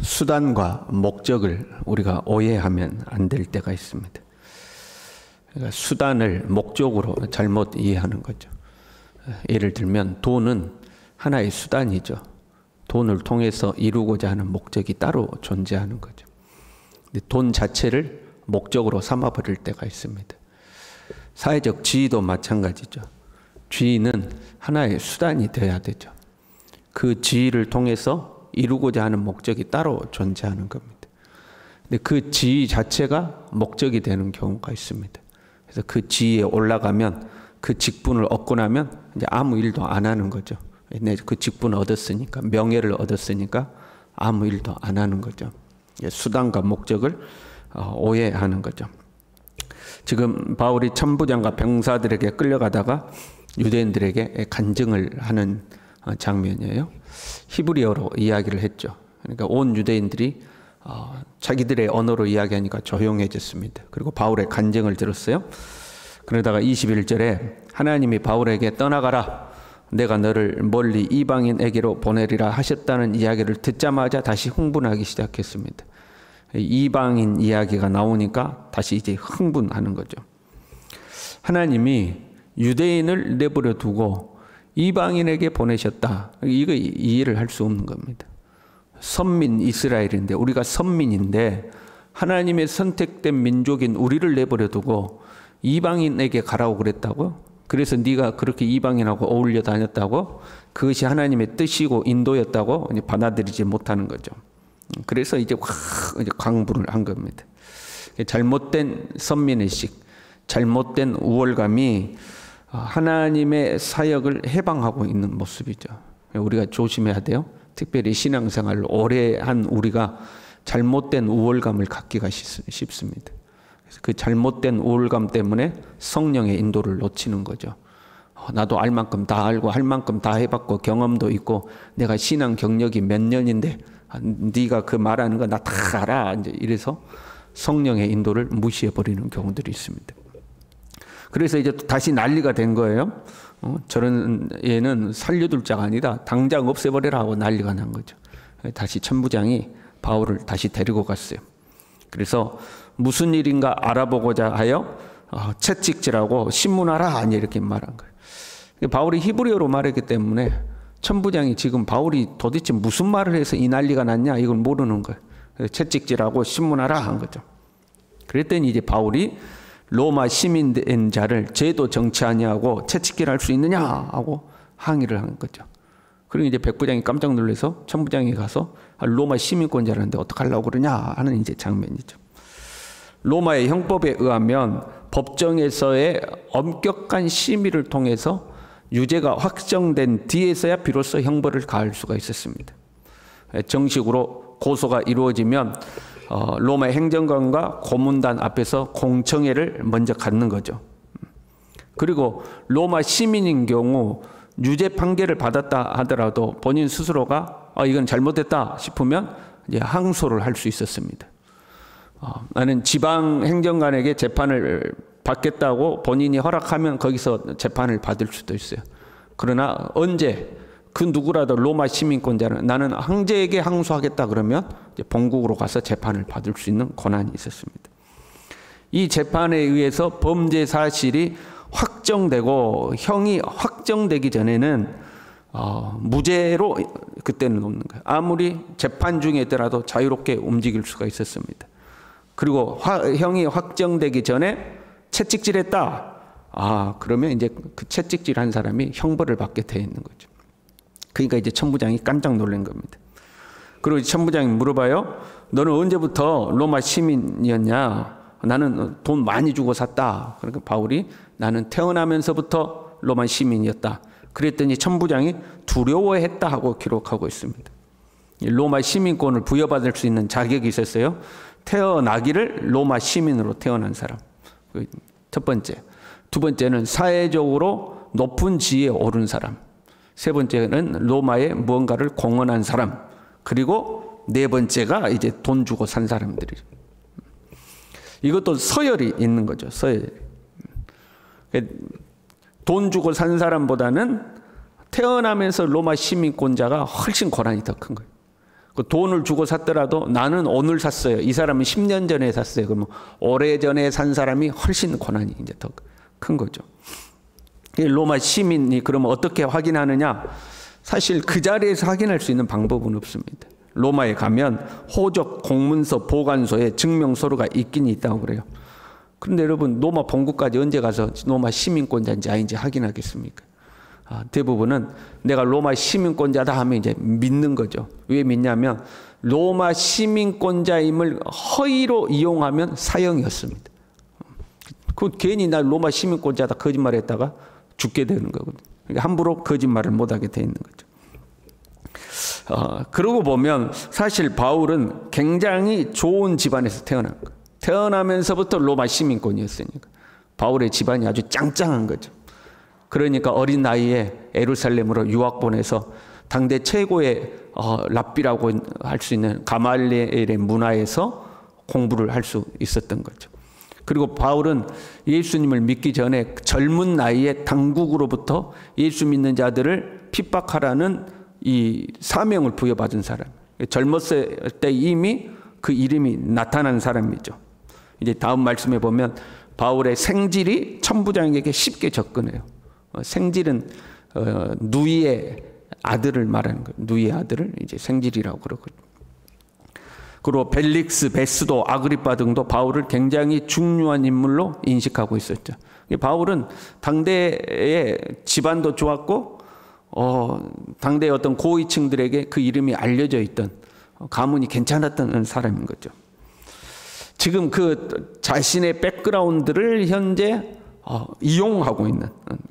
수단과 목적을 우리가 오해하면 안 될 때가 있습니다. 그러니까 수단을 목적으로 잘못 이해하는 거죠. 예를 들면 돈은 하나의 수단이죠. 돈을 통해서 이루고자 하는 목적이 따로 존재하는 거죠. 근데 돈 자체를 목적으로 삼아버릴 때가 있습니다. 사회적 지위도 마찬가지죠. 지위는 하나의 수단이 되어야 되죠. 그 지위를 통해서 이루고자 하는 목적이 따로 존재하는 겁니다. 근데 그 지위 자체가 목적이 되는 경우가 있습니다. 그래서 그 지위에 올라가면 그 직분을 얻고 나면 이제 아무 일도 안 하는 거죠. 그 직분을 얻었으니까, 명예를 얻었으니까 아무 일도 안 하는 거죠. 수단과 목적을 오해하는 거죠. 지금 바울이 천부장과 병사들에게 끌려가다가 유대인들에게 간증을 하는 장면이에요. 히브리어로 이야기를 했죠. 그러니까 온 유대인들이 자기들의 언어로 이야기하니까 조용해졌습니다. 그리고 바울의 간증을 들었어요. 그러다가 21절에 하나님이 바울에게 떠나가라, 내가 너를 멀리 이방인에게로 보내리라 하셨다는 이야기를 듣자마자 다시 흥분하기 시작했습니다. 이방인 이야기가 나오니까 다시 이제 흥분하는 거죠. 하나님이 유대인을 내버려 두고 이방인에게 보내셨다. 이거 이해를 할 수 없는 겁니다. 선민 이스라엘인데, 우리가 선민인데 하나님의 선택된 민족인 우리를 내버려 두고 이방인에게 가라고 그랬다고? 그래서 네가 그렇게 이방인하고 어울려 다녔다고? 그것이 하나님의 뜻이고 인도였다고 받아들이지 못하는 거죠. 그래서 이제 강분을 한 겁니다. 잘못된 선민의식, 잘못된 우월감이 하나님의 사역을 해방하고 있는 모습이죠. 우리가 조심해야 돼요. 특별히 신앙생활을 오래 한 우리가 잘못된 우월감을 갖기가 쉽습니다. 그래서 그 잘못된 우월감 때문에 성령의 인도를 놓치는 거죠. 나도 알 만큼 다 알고 할 만큼 다 해봤고 경험도 있고 내가 신앙 경력이 몇 년인데 네가 그 말하는 거 나 다 알아. 이제 이래서 성령의 인도를 무시해버리는 경우들이 있습니다. 그래서 이제 다시 난리가 된 거예요. 저런 얘는 살려둘 자가 아니다. 당장 없애버려라 하고 난리가 난 거죠. 다시 천부장이 바울을 다시 데리고 갔어요. 그래서 무슨 일인가 알아보고자 하여 채찍질하고 신문하라 이렇게 말한 거예요. 바울이 히브리어로 말했기 때문에 천부장이 지금 바울이 도대체 무슨 말을 해서 이 난리가 났냐 이걸 모르는 거예요. 채찍질하고 신문하라 한 거죠. 그랬더니 이제 바울이 로마 시민된 자를 죄도 정치 아니하고 채찍질할 수 있느냐 하고 항의를 한 거죠. 그리고 이제 백부장이 깜짝 놀라서 천부장이 가서 로마 시민권자라는데 어떡하려고 그러냐 하는 이제 장면이죠. 로마의 형법에 의하면 법정에서의 엄격한 심의를 통해서 유죄가 확정된 뒤에서야 비로소 형벌을 가할 수가 있었습니다. 정식으로 고소가 이루어지면 로마 행정관과 고문단 앞에서 공청회를 먼저 갖는 거죠. 그리고 로마 시민인 경우 유죄 판결을 받았다 하더라도 본인 스스로가 이건 잘못됐다 싶으면 이제 항소를 할 수 있었습니다. 나는 지방 행정관에게 재판을 받겠다고 본인이 허락하면 거기서 재판을 받을 수도 있어요. 그러나 언제 그 누구라도 로마 시민권자는 나는 황제에게 항소하겠다 그러면 이제 본국으로 가서 재판을 받을 수 있는 권한이 있었습니다. 이 재판에 의해서 범죄 사실이 확정되고 형이 확정되기 전에는 무죄로 그때는 놓는 거예요. 아무리 재판 중에 있더라도 자유롭게 움직일 수가 있었습니다. 그리고 형이 확정되기 전에 채찍질했다. 그러면 이제 그 채찍질한 사람이 형벌을 받게 돼 있는 거죠. 그러니까 이제 천부장이 깜짝 놀란 겁니다. 그리고 천부장이 물어봐요. 너는 언제부터 로마 시민이었냐? 나는 돈 많이 주고 샀다. 그러니까 바울이 나는 태어나면서부터 로마 시민이었다. 그랬더니 천부장이 두려워했다 하고 기록하고 있습니다. 로마 시민권을 부여받을 수 있는 자격이 있었어요. 태어나기를 로마 시민으로 태어난 사람. 첫 번째. 두 번째는 사회적으로 높은 지위에 오른 사람. 세 번째는 로마에 무언가를 공헌한 사람. 그리고 네 번째가 이제 돈 주고 산 사람들이. 이것도 서열이 있는 거죠. 서열이. 돈 주고 산 사람보다는 태어나면서 로마 시민권자가 훨씬 권한이 더 큰 거예요. 그 돈을 주고 샀더라도 나는 오늘 샀어요. 이 사람은 10년 전에 샀어요. 그러면 오래전에 산 사람이 훨씬 고난이 이제 더 큰 거죠. 로마 시민이 그러면 어떻게 확인하느냐? 사실 그 자리에서 확인할 수 있는 방법은 없습니다. 로마에 가면 호적, 공문서, 보관소에 증명서류가 있긴 있다고 그래요. 그런데 여러분 로마 본국까지 언제 가서 로마 시민권자인지 아닌지 확인하겠습니까? 대부분은 내가 로마 시민권자다 하면 이제 믿는 거죠. 왜 믿냐면 로마 시민권자임을 허위로 이용하면 사형이었습니다. 그 괜히 나 로마 시민권자다 거짓말했다가 죽게 되는 거거든요. 그러니까 함부로 거짓말을 못하게 돼 있는 거죠. 그러고 보면 사실 바울은 굉장히 좋은 집안에서 태어난 거예요. 태어나면서부터 로마 시민권이었으니까 바울의 집안이 아주 짱짱한 거죠. 그러니까 어린 나이에 예루살렘으로 유학 보내서 당대 최고의 랍비라고 할 수 있는 가말리엘의 문화에서 공부를 할 수 있었던 거죠. 그리고 바울은 예수님을 믿기 전에 젊은 나이에 당국으로부터 예수 믿는 자들을 핍박하라는 이 사명을 부여받은 사람. 젊었을 때 이미 그 이름이 나타난 사람이죠. 이제 다음 말씀에 보면 바울의 생질이 천부장에게 쉽게 접근해요. 생질은 누이의 아들을 말하는 거예요. 누이의 아들을 이제 생질이라고 그러거든요. 그리고 벨릭스, 베스도, 아그리파 등도 바울을 굉장히 중요한 인물로 인식하고 있었죠. 바울은 당대의 집안도 좋았고 당대의 어떤 고위층들에게 그 이름이 알려져 있던 가문이 괜찮았던 사람인 거죠. 지금 그 자신의 백그라운드를 현재 이용하고 있는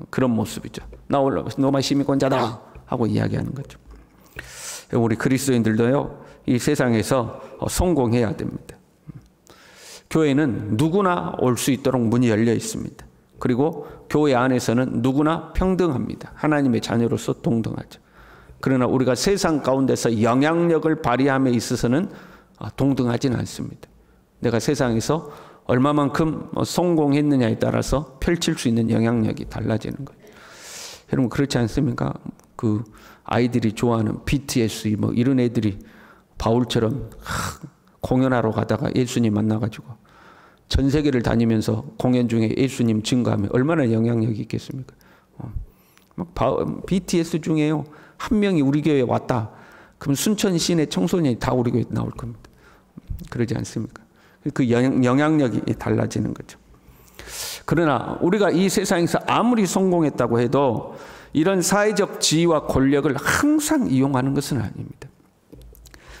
그런 모습이죠. 나 로마 시민권자다 하고 이야기하는 거죠. 우리 그리스도인들도요, 이 세상에서 성공해야 됩니다. 교회는 누구나 올 수 있도록 문이 열려 있습니다. 그리고 교회 안에서는 누구나 평등합니다. 하나님의 자녀로서 동등하죠. 그러나 우리가 세상 가운데서 영향력을 발휘함에 있어서는 동등하지는 않습니다. 내가 세상에서 얼마만큼 성공했느냐에 따라서 펼칠 수 있는 영향력이 달라지는 거예요. 여러분 그렇지 않습니까? 그 아이들이 좋아하는 BTS 뭐 이런 애들이 바울처럼 공연하러 가다가 예수님 만나가지고 전 세계를 다니면서 공연 중에 예수님 증거하면 얼마나 영향력이 있겠습니까? BTS 중에요 한 명이 우리 교회에 왔다. 그럼 순천 시내 청소년이 다 우리 교회에 나올 겁니다. 그러지 않습니까? 그 영향력이 달라지는 거죠. 그러나 우리가 이 세상에서 아무리 성공했다고 해도 이런 사회적 지위와 권력을 항상 이용하는 것은 아닙니다.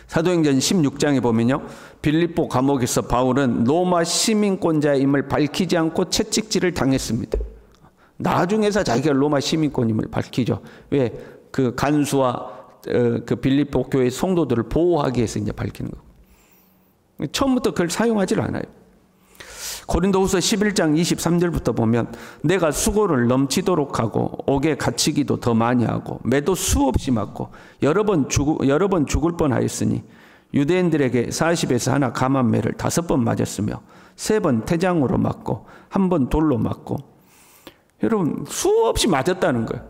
사도행전 16장에 보면요, 빌립보 감옥에서 바울은 로마 시민권자임을 밝히지 않고 채찍질을 당했습니다. 나중에서 자기가 로마 시민권임을 밝히죠. 왜? 그 간수와 그 빌립보 교회 성도들을 보호하기 위해서 이제 밝히는 거고. 처음부터 그걸 사용하지 않아요. 고린도후서 11장 23절부터 보면 내가 수고를 넘치도록 하고 옥에 갇히기도 더 많이 하고 매도 수없이 맞고 여러 번 죽을 뻔하였으니 유대인들에게 40에서 하나 감한매를 5번 맞았으며 3번 태장으로 맞고 1번 돌로 맞고 여러분 수없이 맞았다는 거예요.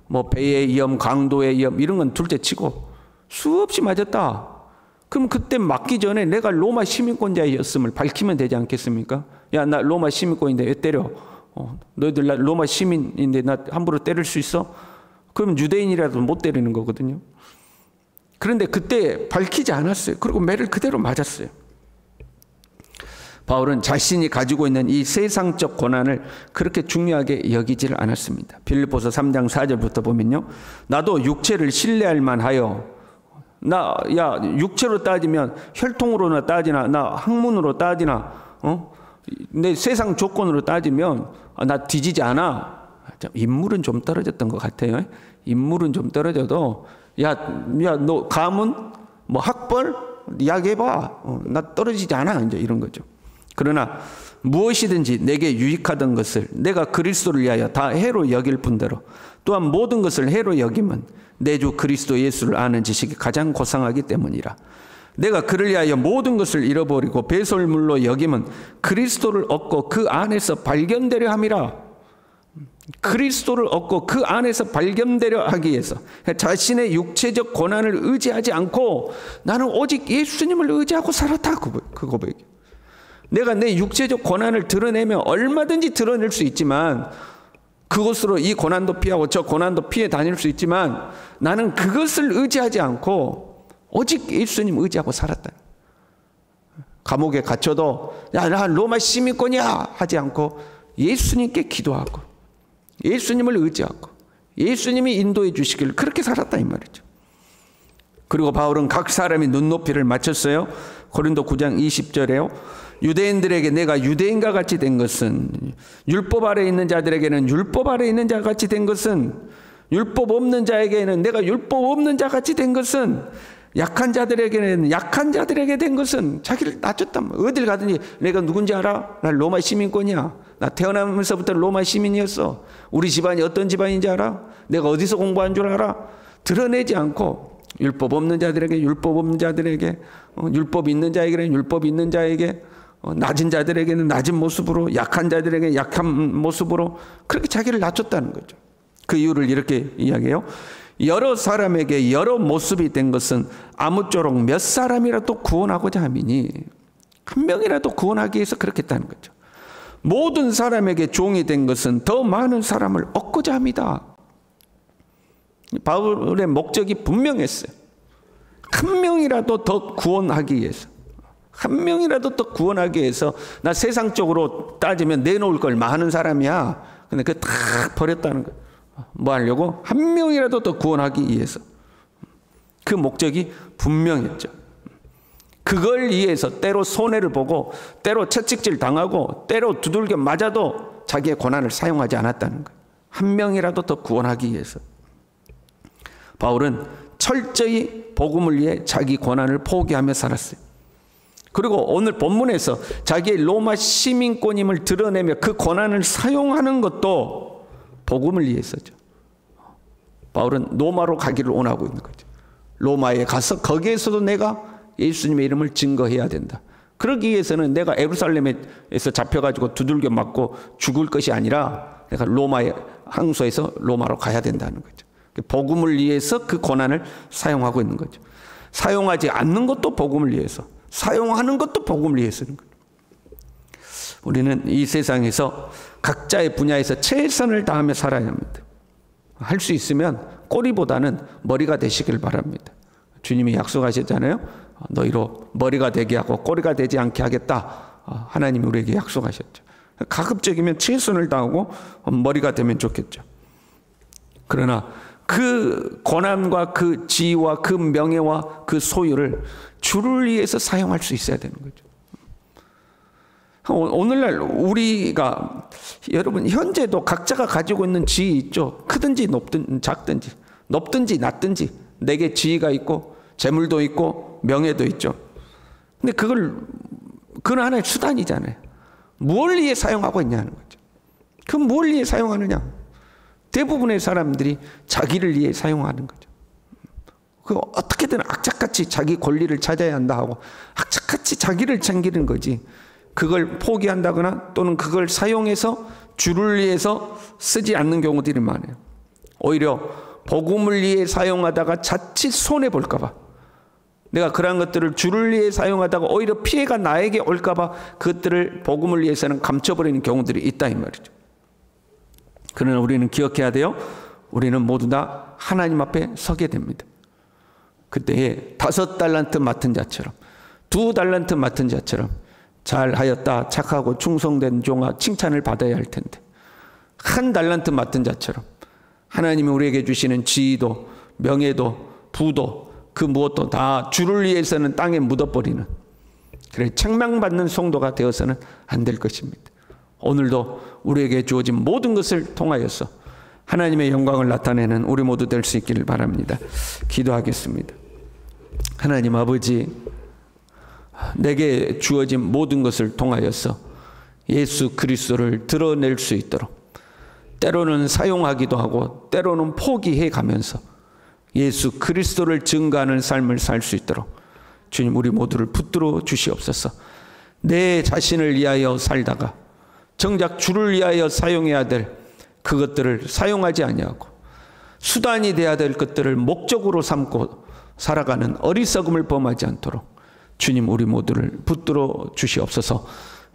뭐 배의 위험, 강도의 위험 이런 건 둘째 치고 수없이 맞았다. 그럼 그때 맞기 전에 내가 로마 시민권자였음을 밝히면 되지 않겠습니까? 야, 나 로마 시민권인데 왜 때려? 너희들 나 로마 시민인데 나 함부로 때릴 수 있어? 그럼 유대인이라도 못 때리는 거거든요. 그런데 그때 밝히지 않았어요. 그리고 매를 그대로 맞았어요. 바울은 자신이 가지고 있는 이 세상적 고난을 그렇게 중요하게 여기지를 않았습니다. 빌립보서 3장 4절부터 보면요. 나도 육체를 신뢰할 만하여 야, 육체로 따지면 혈통으로나 따지나, 나 학문으로 따지나, 내 세상 조건으로 따지면, 나 뒤지지 않아. 인물은 좀 떨어졌던 것 같아요. 인물은 좀 떨어져도, 야, 너 가문, 뭐 학벌, 이야기해봐. 나 떨어지지 않아. 이제 이런 거죠. 그러나 무엇이든지 내게 유익하던 것을 내가 그리스도를 위하여 다 해로 여길 뿐더러 또한 모든 것을 해로 여김은 내 주 그리스도 예수를 아는 지식이 가장 고상하기 때문이라. 내가 그를 위하여 모든 것을 잃어버리고 배설물로 여김은 그리스도를 얻고 그 안에서 발견되려 함이라. 그리스도를 얻고 그 안에서 발견되려 하기 위해서 자신의 육체적 고난을 의지하지 않고 나는 오직 예수님을 의지하고 살았다. 그 고백이에요. 내가 내 육체적 고난을 드러내면 얼마든지 드러낼 수 있지만 그것으로 이 고난도 피하고 저 고난도 피해 다닐 수 있지만 나는 그것을 의지하지 않고 오직 예수님 의지하고 살았다. 감옥에 갇혀도 야, 나 로마 시민권이야 하지 않고 예수님께 기도하고 예수님을 의지하고 예수님이 인도해 주시길 그렇게 살았다 이 말이죠. 그리고 바울은 각 사람이 눈높이를 맞췄어요. 고린도 9장 20절에요. 유대인들에게 내가 유대인과 같이 된 것은 율법 아래 있는 자들에게는 율법 아래 있는 자 같이 된 것은 율법 없는 자에게는 내가 율법 없는 자 같이 된 것은 약한 자들에게는 약한 자들에게 된 것은 자기를 낮췄단 말이야. 어딜 가든지 내가 누군지 알아? 나 로마 시민권이야. 나 태어나면서부터 로마 시민이었어. 우리 집안이 어떤 집안인지 알아? 내가 어디서 공부한 줄 알아? 드러내지 않고 율법 없는 자들에게 율법 없는 자들에게 율법 있는 자에게는 율법 있는 자에게 낮은 자들에게는 낮은 모습으로 약한 자들에게 약한 모습으로 그렇게 자기를 낮췄다는 거죠. 그 이유를 이렇게 이야기해요. 여러 사람에게 여러 모습이 된 것은 아무쪼록 몇 사람이라도 구원하고자 함이니 한 명이라도 구원하기 위해서 그렇게 했다는 거죠. 모든 사람에게 종이 된 것은 더 많은 사람을 얻고자 합니다. 바울의 목적이 분명했어요. 한 명이라도 더 구원하기 위해서, 한 명이라도 더 구원하기 위해서. 나 세상적으로 따지면 내놓을 걸 많은 사람이야. 근데 그거 다 버렸다는 거예요. 뭐 하려고? 한 명이라도 더 구원하기 위해서. 그 목적이 분명했죠. 그걸 위해서 때로 손해를 보고 때로 채찍질 당하고 때로 두들겨 맞아도 자기의 고난을 사용하지 않았다는 거예요. 한 명이라도 더 구원하기 위해서. 바울은 철저히 복음을 위해 자기 고난을 포기하며 살았어요. 그리고 오늘 본문에서 자기의 로마 시민권임을 드러내며 그 고난을 사용하는 것도 복음을 위해서죠. 바울은 로마로 가기를 원하고 있는 거죠. 로마에 가서 거기에서도 내가 예수님의 이름을 증거해야 된다. 그러기 위해서는 내가 예루살렘에서 잡혀가지고 두들겨 맞고 죽을 것이 아니라 내가 로마의 항소에서 로마로 가야 된다는 거죠. 복음을 위해서 그 고난을 사용하고 있는 거죠. 사용하지 않는 것도 복음을 위해서, 사용하는 것도 복음을 위해서는 거죠. 우리는 이 세상에서 각자의 분야에서 최선을 다하며 살아야 합니다. 할 수 있으면 꼬리보다는 머리가 되시길 바랍니다. 주님이 약속하셨잖아요. 너희로 머리가 되게 하고 꼬리가 되지 않게 하겠다. 하나님이 우리에게 약속하셨죠. 가급적이면 최선을 다하고 머리가 되면 좋겠죠. 그러나 그 고난과 그 지위와 그 명예와 그 소유를 주를 위해서 사용할 수 있어야 되는 거죠. 오늘날 우리가, 여러분 현재도 각자가 가지고 있는 지위 있죠. 크든지 작든지 높든지 낮든지 내게 지위가 있고 재물도 있고 명예도 있죠. 근데 그건 하나의 수단이잖아요. 뭘 위해 사용하고 있냐는 거죠. 그럼 뭘 위해 사용하느냐? 대부분의 사람들이 자기를 위해 사용하는 거죠. 그 어떻게든 악착같이 자기 권리를 찾아야 한다 하고 악착같이 자기를 챙기는 거지. 그걸 포기한다거나 또는 그걸 사용해서 주를 위해서 쓰지 않는 경우들이 많아요. 오히려 복음을 위해 사용하다가 자칫 손해볼까 봐, 내가 그런 것들을 주를 위해 사용하다가 오히려 피해가 나에게 올까 봐 그것들을 복음을 위해서는 감춰버리는 경우들이 있다 이 말이죠. 그러나 우리는 기억해야 돼요. 우리는 모두 다 하나님 앞에 서게 됩니다. 그때에 5달란트 맡은 자처럼 2달란트 맡은 자처럼 잘하였다 착하고 충성된 종아 칭찬을 받아야 할 텐데, 1달란트 맡은 자처럼 하나님이 우리에게 주시는 지위도 명예도 부도 그 무엇도 다 주를 위해서는 땅에 묻어버리는, 그래 책망받는 성도가 되어서는 안 될 것입니다. 오늘도 우리에게 주어진 모든 것을 통하여서 하나님의 영광을 나타내는 우리 모두 될 수 있기를 바랍니다. 기도하겠습니다. 하나님 아버지, 내게 주어진 모든 것을 통하여서 예수 그리스도를 드러낼 수 있도록 때로는 사용하기도 하고 때로는 포기해 가면서 예수 그리스도를 증거하는 삶을 살 수 있도록 주님 우리 모두를 붙들어 주시옵소서. 내 자신을 위하여 살다가 정작 주를 위하여 사용해야 될 그것들을 사용하지 아니하고 수단이 돼야 될 것들을 목적으로 삼고 살아가는 어리석음을 범하지 않도록 주님 우리 모두를 붙들어 주시옵소서.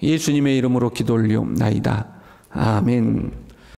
예수님의 이름으로 기도 올리옵나이다. 아멘.